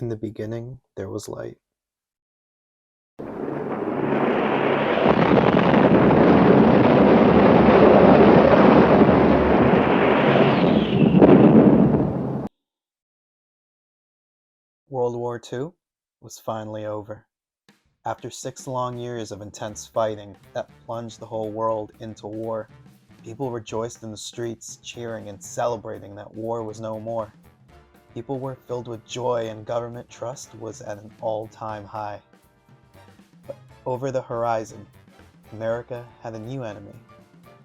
In the beginning, there was light. World War II was finally over. After 6 long years of intense fighting that plunged the whole world into war, people rejoiced in the streets, cheering and celebrating that war was no more. People were filled with joy and government trust was at an all-time high. But over the horizon, America had a new enemy,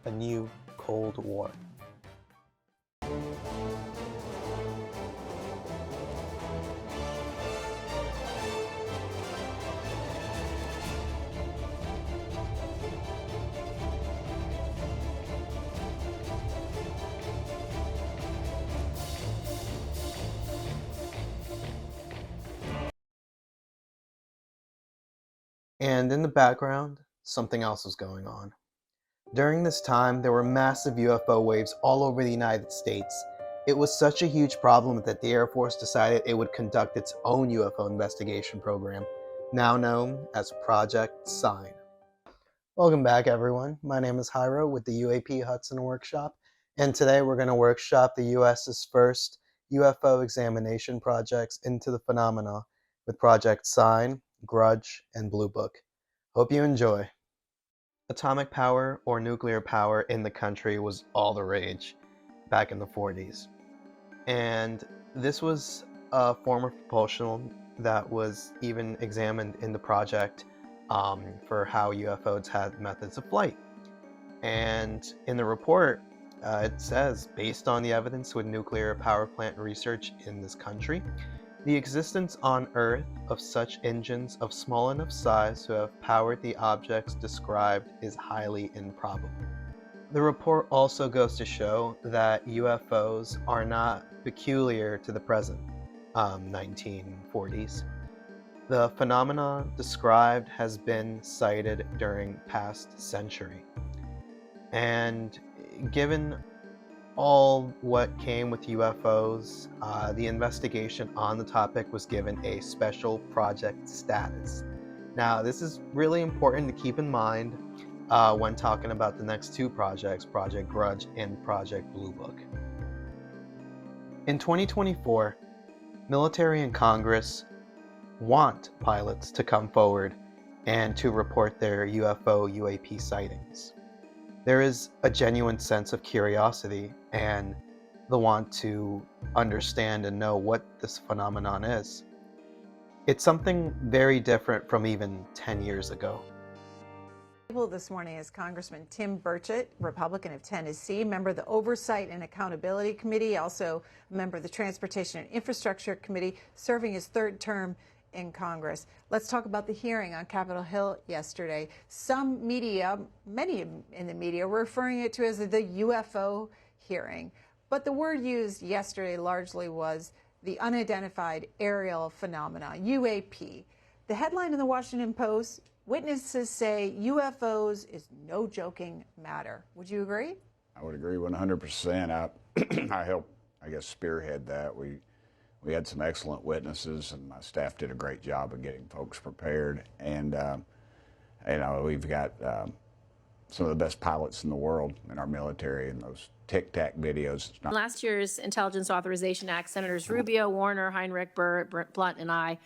a new Cold War. And in the background, something else was going on. During this time, there were massive UFO waves all over the United States. It was such a huge problem that the Air Force decided it would conduct its own UFO investigation program, now known as Project Sign. Welcome back, everyone. My name is Hyro with the UAP Hudson Workshop, and today we're going to workshop the US's first UFO examination projects into the phenomena with Project Sign, Grudge, and Blue Book. Hope you enjoy. Atomic power or nuclear power in the country was all the rage back in the 40s. And this was a form of propulsion that was even examined in the project for how UFOs had methods of flight. And in the report, it says, based on the evidence with nuclear power plant research in this country, the existence on Earth of such engines of small enough size to have powered the objects described is highly improbable. The report also goes to show that UFOs are not peculiar to the present 1940s. The phenomena described has been cited during past century. And given all what came with UFOs, the investigation on the topic was given a special project status. Now, this is really important to keep in mind when talking about the next two projects, Project Grudge and Project Blue Book. In 2024, military and Congress want pilots to come forward and to report their UFO UAP sightings. There is a genuine sense of curiosity and the want to understand and know what this phenomenon is. It's something very different from even 10 years ago. This morning is Congressman Tim Burchett, Republican of Tennessee, member of the Oversight and Accountability Committee, also a member of the Transportation and Infrastructure Committee, serving his third term in Congress. Let's talk about the hearing on Capitol Hill yesterday. Some media, many in the media, were referring it to as the UFO hearing. But the word used yesterday largely was the Unidentified Aerial Phenomena, UAP. The headline in the Washington Post, witnesses say UFOs is no joking matter. Would you agree? I would agree 100%. I helped, spearhead that. We had some excellent witnesses, and my staff did a great job of getting folks prepared. And we've got some of the best pilots in the world in our military, and those tic-tac videos. Last year's Intelligence Authorization Act, Senators Rubio, Warner, Heinrich, Burr, Blunt, and I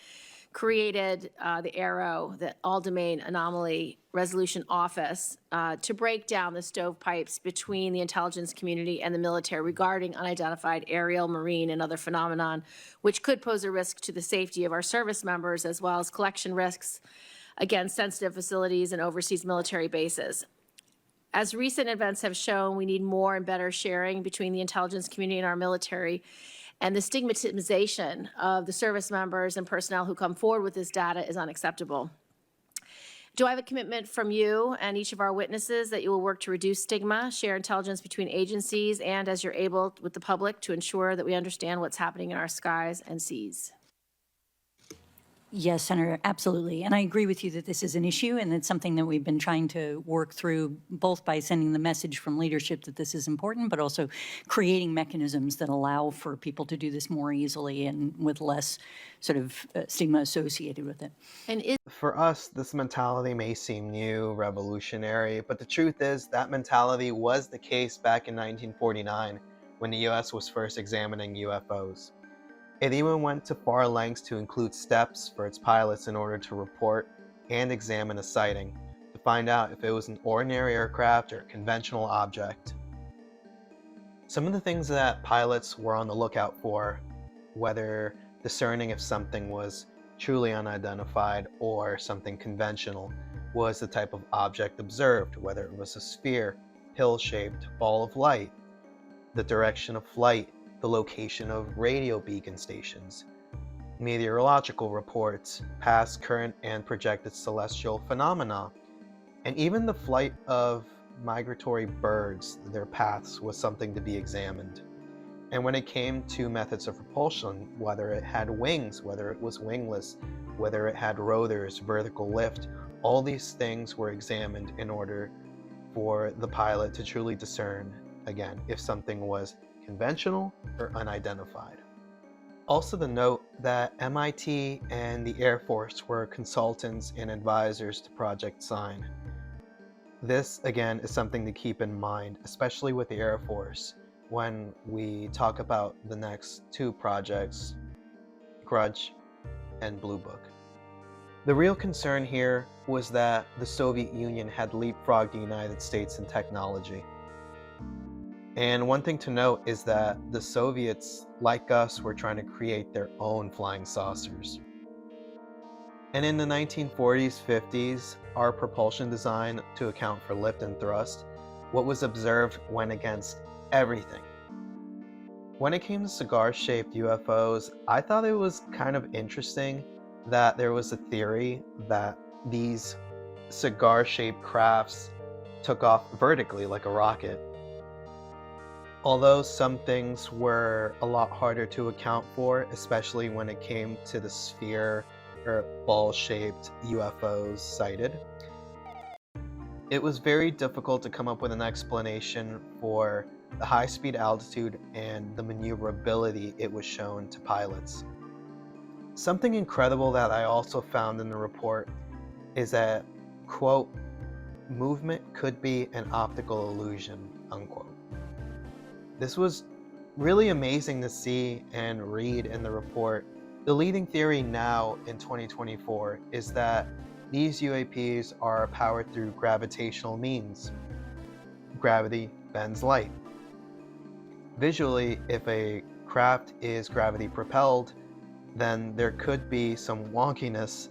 created the AARO, the All-Domain Anomaly Resolution Office, to break down the stovepipes between the intelligence community and the military regarding unidentified aerial, marine, and other phenomenon, which could pose a risk to the safety of our service members, as well as collection risks against sensitive facilities and overseas military bases. As recent events have shown, we need more and better sharing between the intelligence community and our military, and the stigmatization of the service members and personnel who come forward with this data is unacceptable. Do I have a commitment from you and each of our witnesses that you will work to reduce stigma, share intelligence between agencies, and as you're able with the public to ensure that we understand what's happening in our skies and seas? Yes, Senator, absolutely. And I agree with you that this is an issue, and it's something that we've been trying to work through, both by sending the message from leadership that this is important, but also creating mechanisms that allow for people to do this more easily and with less sort of stigma associated with it. And is For us, this mentality may seem new, revolutionary, but the truth is that mentality was the case back in 1949 when the US was first examining UFOs. It even went to far lengths to include steps for its pilots in order to report and examine a sighting to find out if it was an ordinary aircraft or a conventional object. Some of the things that pilots were on the lookout for, whether discerning if something was truly unidentified or something conventional, was the type of object observed, whether it was a sphere, pill-shaped ball of light, the direction of flight, the location of radio beacon stations, meteorological reports, past, current, and projected celestial phenomena, and even the flight of migratory birds, their paths, was something to be examined. And when it came to methods of propulsion, whether it had wings, whether it was wingless, whether it had rotors, vertical lift, all these things were examined in order for the pilot to truly discern, again, if something was conventional or unidentified. Also to note that MIT and the Air Force were consultants and advisors to Project Sign. This, again, is something to keep in mind, especially with the Air Force, when we talk about the next two projects, Grudge and Blue Book. The real concern here was that the Soviet Union had leapfrogged the United States in technology. And one thing to note is that the Soviets, like us, were trying to create their own flying saucers. And in the 1940s, 50s, our propulsion design to account for lift and thrust, what was observed went against everything. When it came to cigar-shaped UFOs, I thought it was kind of interesting that there was a theory that these cigar-shaped crafts took off vertically like a rocket. Although some things were a lot harder to account for, especially when it came to the sphere or ball-shaped UFOs sighted, it was very difficult to come up with an explanation for the high-speed altitude and the maneuverability it was shown to pilots. Something incredible that I also found in the report is that, quote, movement could be an optical illusion, unquote. This was really amazing to see and read in the report. The leading theory now in 2024 is that these UAPs are powered through gravitational means. Gravity bends light. Visually, if a craft is gravity propelled, then there could be some wonkiness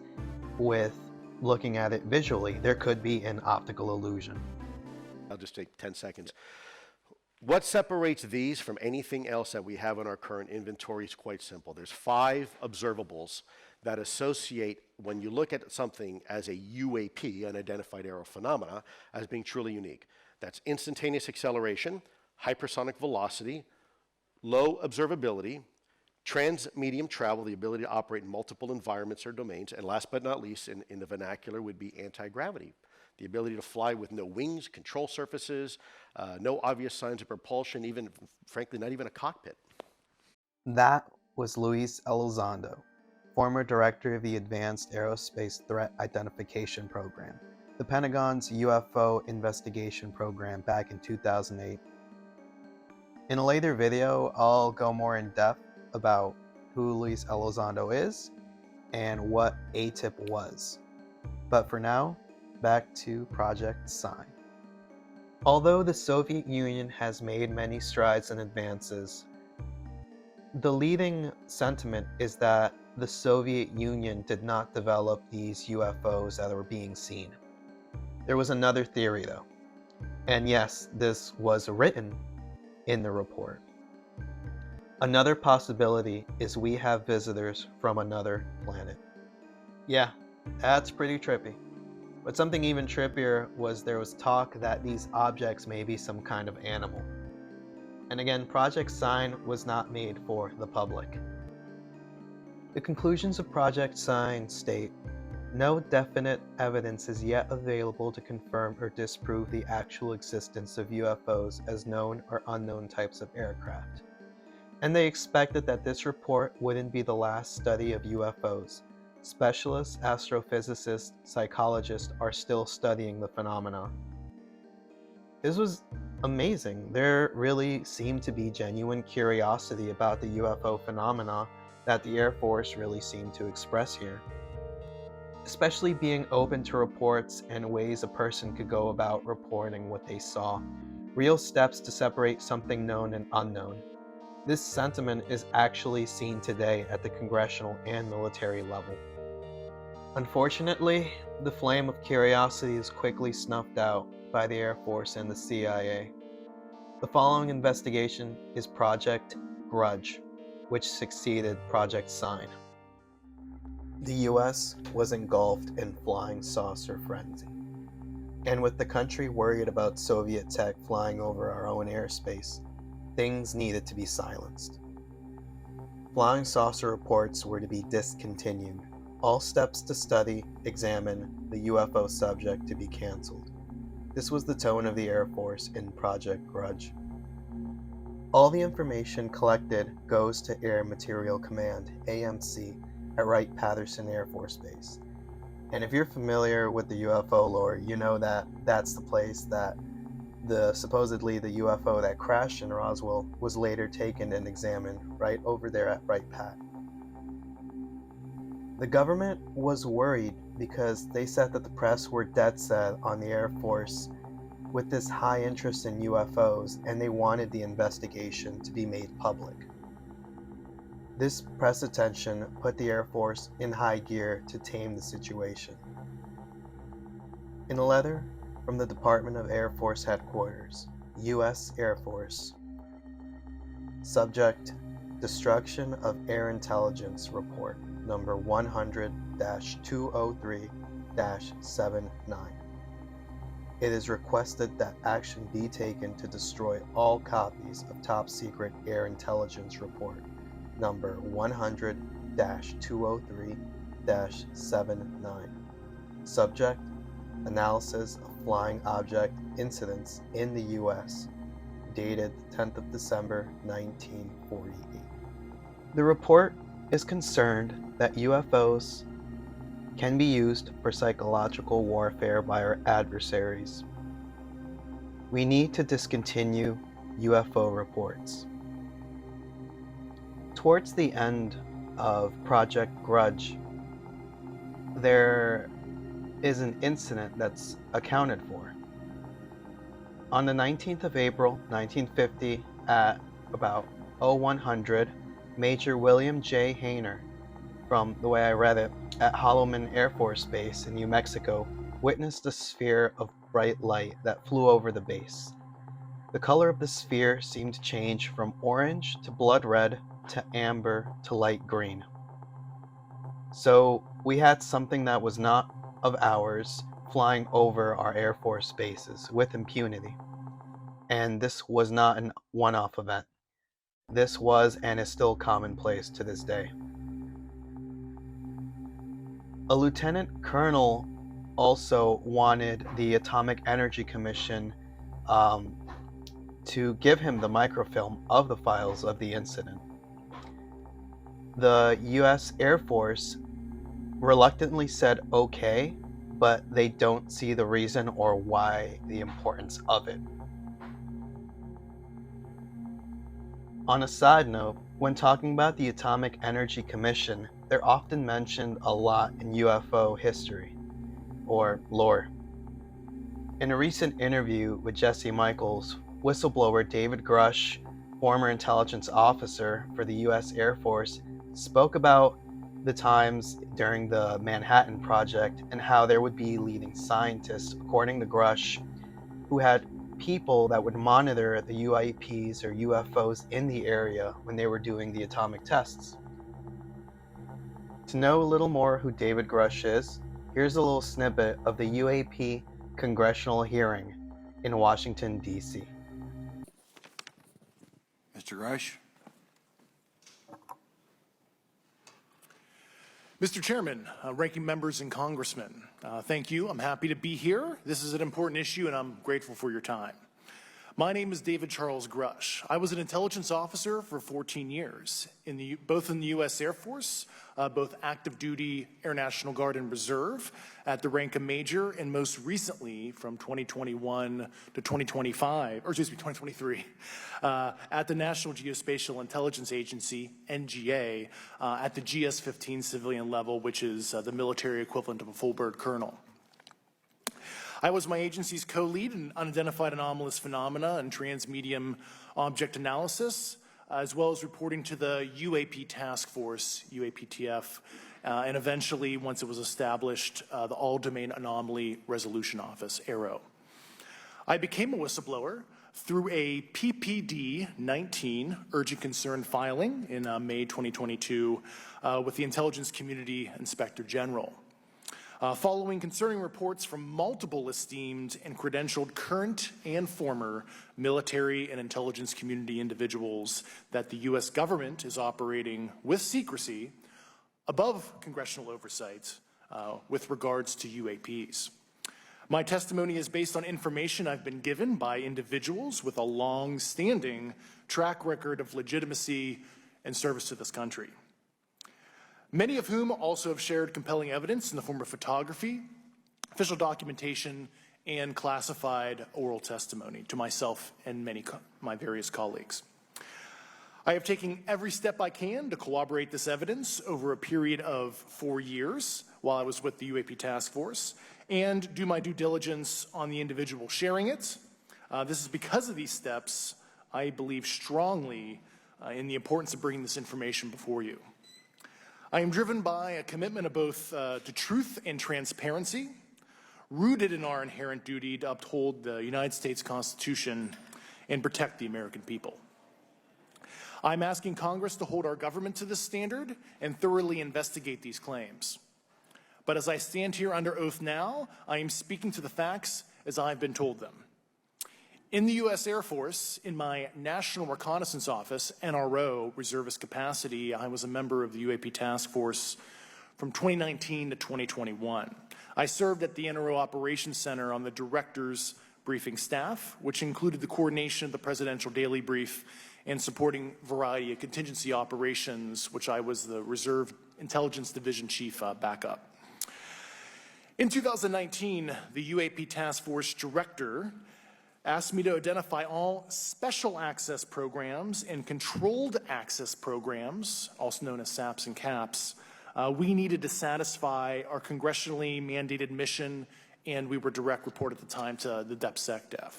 with looking at it visually. There could be an optical illusion. I'll just take 10 seconds. What separates these from anything else that we have in our current inventory is quite simple. There's 5 observables that associate, when you look at something as a UAP, unidentified aerial phenomena, as being truly unique. That's instantaneous acceleration, hypersonic velocity, low observability, trans-medium travel, the ability to operate in multiple environments or domains, and last but not least, in the vernacular, would be anti-gravity. The ability to fly with no wings, control surfaces, no obvious signs of propulsion, even, frankly, not even a cockpit. That was Luis Elizondo, former director of the Advanced Aerospace Threat Identification Program, the Pentagon's UFO investigation program back in 2008. In a later video, I'll go more in depth about who Luis Elizondo is and what ATIP was. But for now, back to Project Sign. Although the Soviet Union has made many strides and advances, the leading sentiment is that the Soviet Union did not develop these UFOs that were being seen. There was another theory though, and yes, this was written in the report. Another possibility is we have visitors from another planet. Yeah, that's pretty trippy. But something even trippier was there was talk that these objects may be some kind of animal. And again, Project Sign was not made for the public. The conclusions of Project Sign state, no definite evidence is yet available to confirm or disprove the actual existence of UFOs as known or unknown types of aircraft. And they expected that this report wouldn't be the last study of UFOs. Specialists, astrophysicists, psychologists are still studying the phenomena. This was amazing. There really seemed to be genuine curiosity about the UFO phenomena that the Air Force really seemed to express here. Especially being open to reports and ways a person could go about reporting what they saw. Real steps to separate something known and unknown. This sentiment is actually seen today at the congressional and military level. Unfortunately, the flame of curiosity is quickly snuffed out by the Air Force and the CIA. The following investigation is Project Grudge, which succeeded Project Sign. The US was engulfed in flying saucer frenzy. And with the country worried about Soviet tech flying over our own airspace, things needed to be silenced. Flying saucer reports were to be discontinued. All steps to study, examine the UFO subject to be canceled. This was the tone of the Air Force in Project Grudge. All the information collected goes to Air Material Command, AMC, at Wright-Patterson Air Force Base. And if you're familiar with the UFO lore, you know that that's the place that supposedly the UFO that crashed in Roswell was later taken and examined right over there at Wright-Pat. The government was worried because they said that the press were dead set on the Air Force with this high interest in UFOs, and they wanted the investigation to be made public. This press attention put the Air Force in high gear to tame the situation. In a letter from the Department of Air Force Headquarters, U.S. Air Force, subject, Destruction of Air Intelligence Report, number 100-203-79. It is requested that action be taken to destroy all copies of Top Secret Air Intelligence Report, number 100-203-79. Subject, Analysis of Flying Object Incidents in the U.S., dated 10th of December 1948. The report is concerned that UFOs can be used for psychological warfare by our adversaries. We need to discontinue UFO reports. Towards the end of Project Grudge, there is an incident that's accounted for. On the 19th of April, 1950, at about 0100, Major William J. Hayner, from the way I read it, at Holloman Air Force Base in New Mexico, witnessed a sphere of bright light that flew over the base. The color of the sphere seemed to change from orange to blood red to amber to light green. So we had something that was not of ours flying over our Air Force bases with impunity. And this was not a one-off event. This was and is still commonplace to this day. A lieutenant colonel also wanted the Atomic Energy Commission to give him the microfilm of the files of the incident. The U.S. Air Force reluctantly said okay, but they don't see the reason or why the importance of it. On a side note, when talking about the Atomic Energy Commission, they're often mentioned a lot in UFO history, or lore. In a recent interview with Jesse Michaels, whistleblower David Grusch, former intelligence officer for the U.S. Air Force, spoke about the times during the Manhattan Project and how there would be leading scientists, according to Grusch, who had people that would monitor the UAPs or UFOs in the area when they were doing the atomic tests. To know a little more who David Grusch is, here's a little snippet of the UAP congressional hearing in Washington, D.C. Mr. Grusch? Mr. Chairman, ranking members and congressmen, thank you. I'm happy to be here. This is an important issue and I'm grateful for your time. My name is David Charles Grusch. I was an intelligence officer for 14 years, both in the U.S. Air Force, both active duty, Air National Guard, and Reserve at the rank of major, and most recently from 2021 to 2023, at the National Geospatial Intelligence Agency, NGA, at the GS-15 civilian level, which is the military equivalent of a full bird colonel. I was my agency's co-lead in Unidentified Anomalous Phenomena and Transmedium Object Analysis, as well as reporting to the UAP Task Force, UAPTF, and eventually, once it was established, the All-Domain Anomaly Resolution Office, AARO. I became a whistleblower through a PPD-19 urgent concern filing in May 2022 with the Intelligence Community Inspector General. Following concerning reports from multiple esteemed and credentialed current and former military and intelligence community individuals that the U.S. government is operating with secrecy above congressional oversight with regards to UAPs. My testimony is based on information I've been given by individuals with a long-standing track record of legitimacy and service to this country, many of whom also have shared compelling evidence in the form of photography, official documentation, and classified oral testimony to myself and my various colleagues. I have taken every step I can to corroborate this evidence over a period of 4 years while I was with the UAP Task Force and do my due diligence on the individual sharing it. This is because of these steps, I believe strongly in the importance of bringing this information before you. I am driven by a commitment of both to truth and transparency, rooted in our inherent duty to uphold the United States Constitution and protect the American people. I'm asking Congress to hold our government to this standard and thoroughly investigate these claims. But as I stand here under oath now, I am speaking to the facts as I've been told them. In the U.S. Air Force, in my National Reconnaissance Office, NRO, reservist capacity, I was a member of the UAP Task Force from 2019 to 2021. I served at the NRO Operations Center on the Director's Briefing Staff, which included the coordination of the Presidential Daily Brief and supporting variety of contingency operations, which I was the Reserve Intelligence Division Chief backup. In 2019, the UAP Task Force Director asked me to identify all special access programs and controlled access programs, also known as SAPs and CAPs, we needed to satisfy our congressionally mandated mission, and we were direct report at the time to the DepSecDef.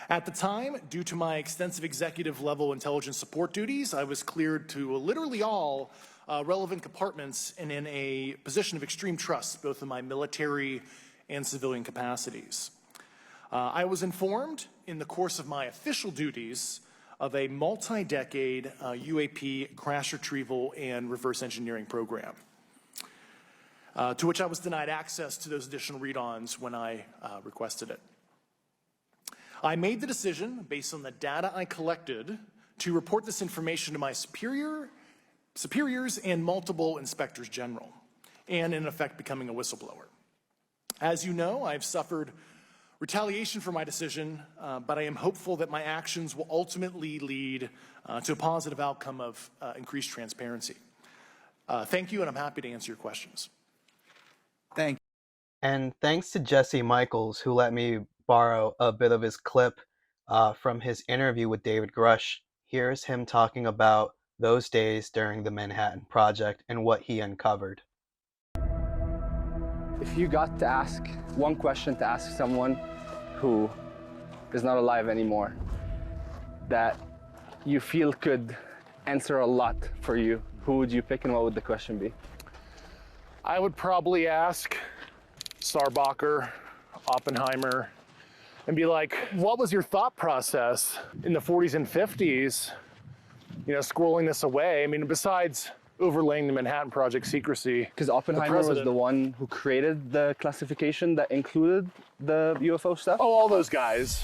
At the time, due to my extensive executive level intelligence support duties, I was cleared to literally all relevant compartments and in a position of extreme trust, both in my military and civilian capacities. I was informed in the course of my official duties of a multi-decade UAP crash retrieval and reverse engineering program, to which I was denied access to those additional read-ons when I requested it. I made the decision, based on the data I collected, to report this information to my superiors and multiple inspectors general, and in effect becoming a whistleblower. As you know, I've suffered retaliation for my decision, but I am hopeful that my actions will ultimately lead to a positive outcome of increased transparency. Thank you, and I'm happy to answer your questions. And thanks to Jesse Michaels, who let me borrow a bit of his clip from his interview with David Grusch. Here's him talking about those days during the Manhattan Project and what he uncovered. If you got to ask one question to ask someone who is not alive anymore that you feel could answer a lot for you, who would you pick and what would the question be? I would probably ask Sarbacher, Oppenheimer, and be like, what was your thought process in the 40s and 50s, squirreling this away? I mean, besides overlaying the Manhattan Project secrecy. Because Oppenheimer was the one who created the classification that included the UFO stuff? Oh, all those guys.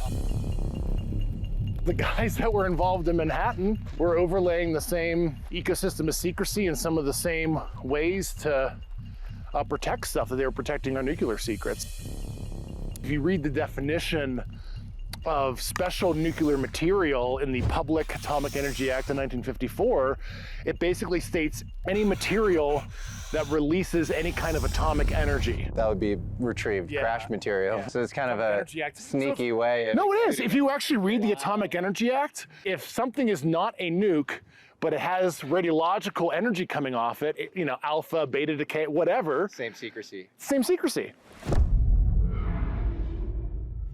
The guys that were involved in Manhattan were overlaying the same ecosystem of secrecy and some of the same ways to protect stuff that they were protecting our nuclear secrets. If you read the definition of special nuclear material in the Public Atomic Energy Act of 1954, it basically states any material that releases any kind of atomic energy. That would be retrieved crash material. Yeah. So it's kind of a sneaky So way of... No, it is. If you actually read the Atomic Energy Act, if something is not a nuke, but it has radiological energy coming off it, you know, alpha, beta decay, whatever. Same secrecy. Same secrecy.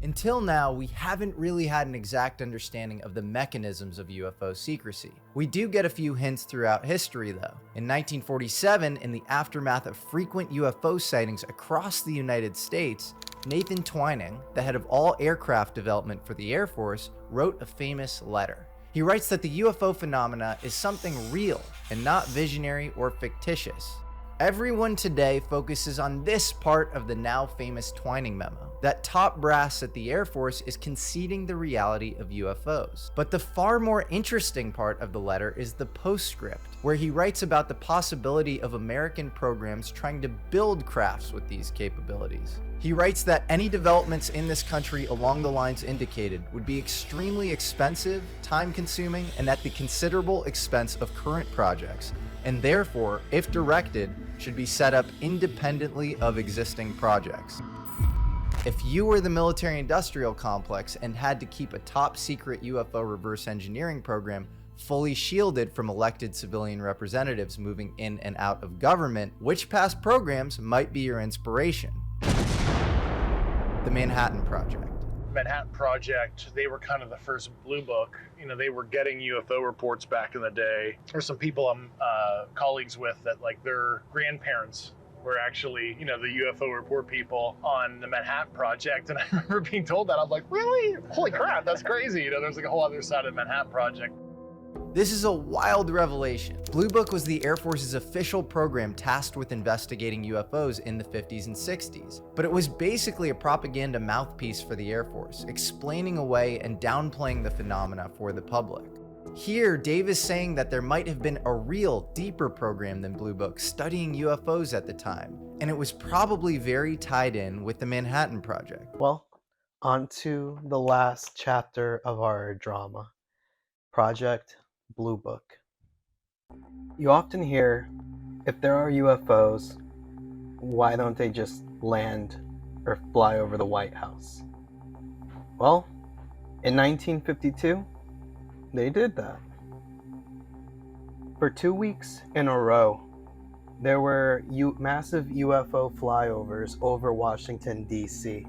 Until now, we haven't really had an exact understanding of the mechanisms of UFO secrecy. We do get a few hints throughout history though. In 1947, in the aftermath of frequent UFO sightings across the United States, Nathan Twining, the head of all aircraft development for the Air Force, wrote a famous letter. He writes that the UFO phenomena is something real and not visionary or fictitious. Everyone today focuses on this part of the now famous Twining memo, that top brass at the Air Force is conceding the reality of UFOs. But the far more interesting part of the letter is the postscript, where he writes about the possibility of American programs trying to build crafts with these capabilities. He writes that any developments in this country along the lines indicated would be extremely expensive, time-consuming, and at the considerable expense of current projects, and therefore, if directed, should be set up independently of existing projects. If you were the military-industrial complex and had to keep a top-secret UFO reverse engineering program fully shielded from elected civilian representatives moving in and out of government, which past programs might be your inspiration? The Manhattan Project. Manhattan Project, they were kind of the first blue book. You know, they were getting UFO reports back in the day. There's some people I'm colleagues with that, like, their grandparents were actually, you know, the UFO report people on the Manhattan Project. And I remember being told that. I'm like, really? Holy crap, that's crazy. You know, there's like a whole other side of the Manhattan Project. This is a wild revelation. Blue Book was the Air Force's official program tasked with investigating UFOs in the 50s and 60s, but it was basically a propaganda mouthpiece for the Air Force, explaining away and downplaying the phenomena for the public. Here, Dave is saying that there might have been a real, deeper program than Blue Book studying UFOs at the time, and it was probably very tied in with the Manhattan Project. Well, on to the last chapter of our drama, Project Blue Book. You often hear, if there are UFOs, why don't they just land or fly over the White House? Well, in 1952, they did that. For 2 weeks in a row, there were massive UFO flyovers over Washington, D.C.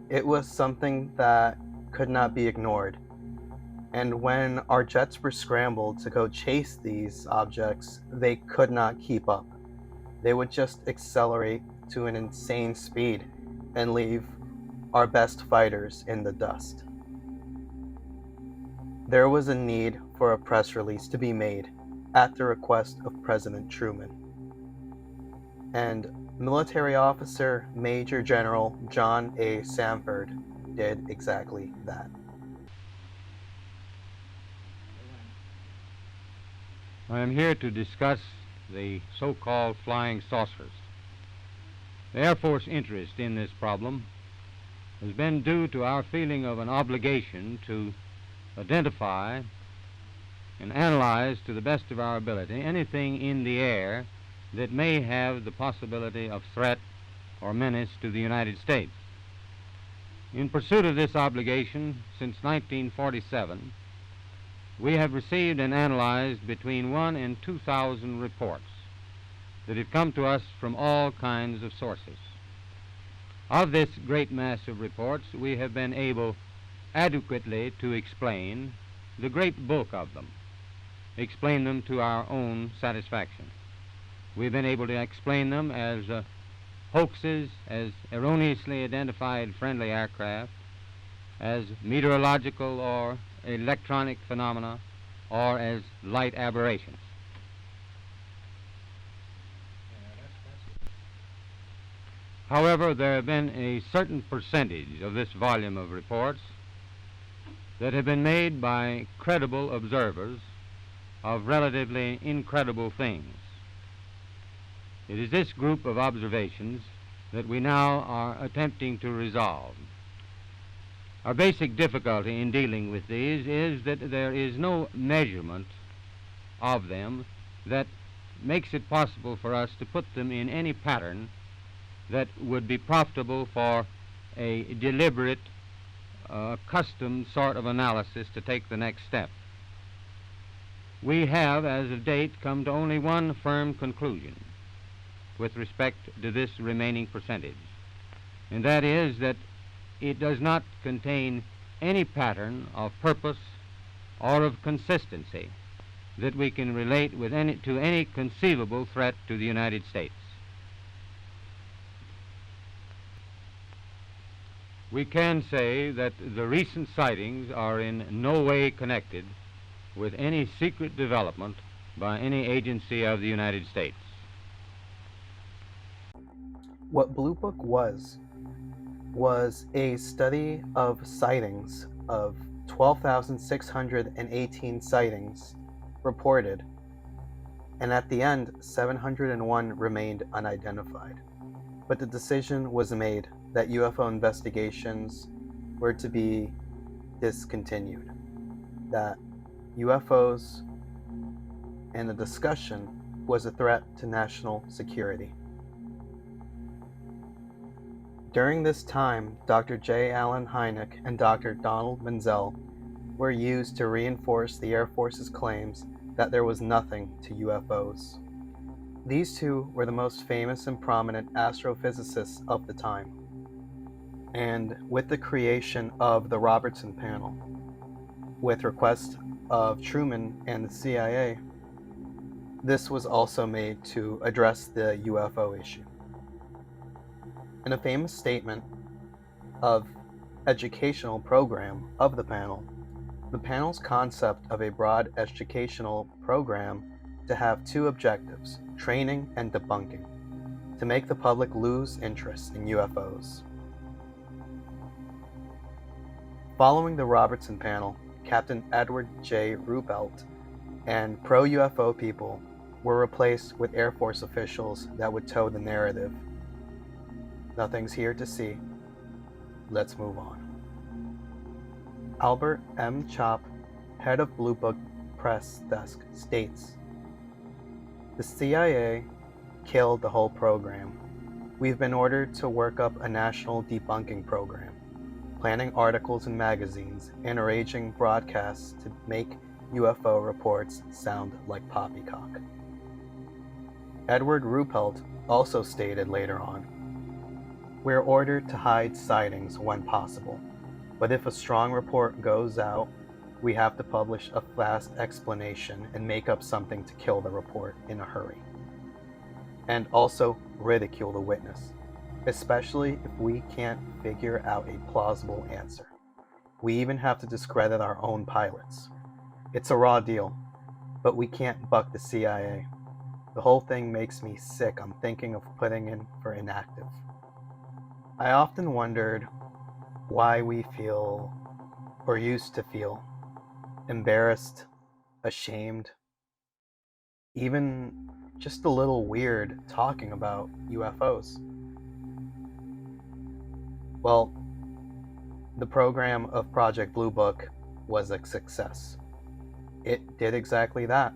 It was something that could not be ignored. And when our jets were scrambled to go chase these objects, they could not keep up. They would just accelerate to an insane speed and leave our best fighters in the dust. There was a need for a press release to be made at the request of President Truman. And military officer Major General John A. Samford did exactly that. I am here to discuss the so-called flying saucers. The Air Force interest in this problem has been due to our feeling of an obligation to identify and analyze to the best of our ability anything in the air that may have the possibility of threat or menace to the United States. In pursuit of this obligation, since 1947, we have received and analyzed between 1,000 and 2,000 reports that have come to us from all kinds of sources. Of this great mass of reports, we have been able adequately to explain the great bulk of them, explain them to our own satisfaction. We've been able to explain them as hoaxes, as erroneously identified friendly aircraft, as meteorological or electronic phenomena, or as light aberrations. However, there have been a certain percentage of this volume of reports that have been made by credible observers of relatively incredible things. It is this group of observations that we now are attempting to resolve. Our basic difficulty in dealing with these is that there is no measurement of them that makes it possible for us to put them in any pattern that would be profitable for a deliberate, custom sort of analysis to take the next step. We have, as of date, come to only one firm conclusion with respect to this remaining percentage, and that is that it does not contain any pattern of purpose or of consistency that we can relate with to any conceivable threat to the United States. We can say that the recent sightings are in no way connected with any secret development by any agency of the United States. What Blue Book was a study of sightings of 12,618 sightings reported, and at the end, 701 remained unidentified. But the decision was made that UFO investigations were to be discontinued, that UFOs and the discussion was a threat to national security. During this time, Dr. J. Allen Hynek and Dr. Donald Menzel were used to reinforce the Air Force's claims that there was nothing to UFOs. These two were the most famous and prominent astrophysicists of the time. And with the creation of the Robertson Panel, with request of Truman and the CIA, this was also made to address the UFO issue. In a famous statement of educational program of the panel, the panel's concept of a broad educational program to have two objectives, training and debunking, to make the public lose interest in UFOs. Following the Robertson panel, Captain Edward J. Ruppelt and pro-UFO people were replaced with Air Force officials that would toe the narrative. Nothing's here to see. Let's move on. Albert M. Chopp, head of Blue Book press desk, states, "The CIA killed the whole program. We've been ordered to work up a national debunking program, planning articles in magazines and arranging broadcasts to make UFO reports sound like poppycock." Edward Ruppelt also stated later on, "We're ordered to hide sightings when possible, but if a strong report goes out, we have to publish a fast explanation and make up something to kill the report in a hurry. And also ridicule the witness, especially if we can't figure out a plausible answer. We even have to discredit our own pilots. It's a raw deal, but we can't buck the CIA. The whole thing makes me sick. I'm thinking of putting in for inactive." I often wondered why we feel, or used to feel, embarrassed, ashamed, even just a little weird talking about UFOs. Well, the program of Project Blue Book was a success. It did exactly that.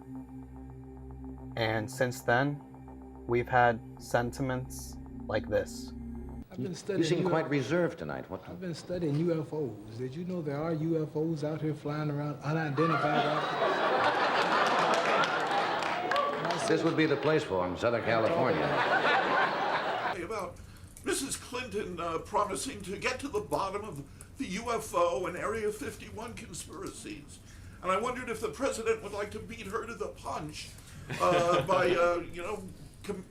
And since then, we've had sentiments like this. You seem quite reserved tonight. I've been studying UFOs. Did you know there are UFOs out here flying around, unidentified objects? This would be the place for them, Southern California. About Mrs. Clinton promising to get to the bottom of the UFO and Area 51 conspiracies. And I wondered if the president would like to beat her to the punch by,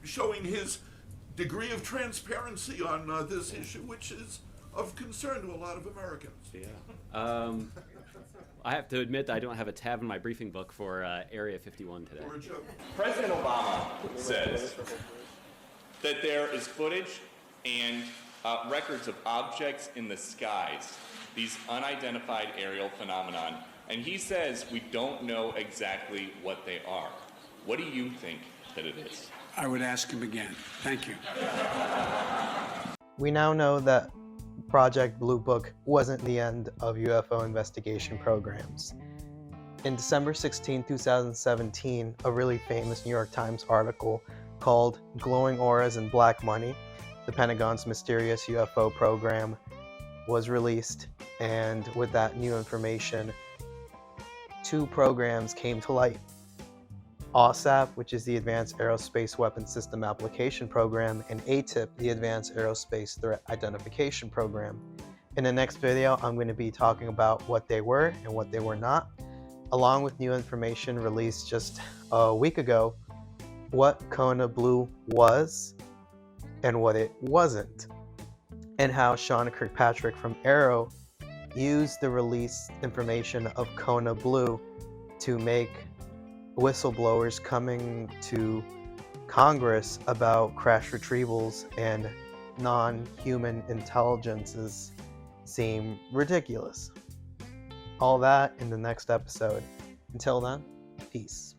showing his degree of transparency on this issue, which is of concern to a lot of Americans. Yeah. I have to admit that I don't have a tab in my briefing book for Area 51 today. President Obama says that there is footage and records of objects in the skies these unidentified aerial phenomenon, and he says we don't know exactly what they are. What do you think that it is? I would ask him again. Thank you. We now know that Project Blue Book wasn't the end of UFO investigation programs. In December 16, 2017, a really famous New York Times article called Glowing Auras and Black Money, the Pentagon's mysterious UFO program, was released, and with that new information, 2 programs came to light. OSAP, which is the Advanced Aerospace Weapons System Application Program, and ATIP, the Advanced Aerospace Threat Identification Program. In the next video, I'm going to be talking about what they were and what they were not, along with new information released just a week ago, what Kona Blue was and what it wasn't, and how Sean Kirkpatrick from Arrow used the released information of Kona Blue to make whistleblowers coming to Congress about crash retrievals and non-human intelligences seem ridiculous. All that in the next episode. Until then, peace.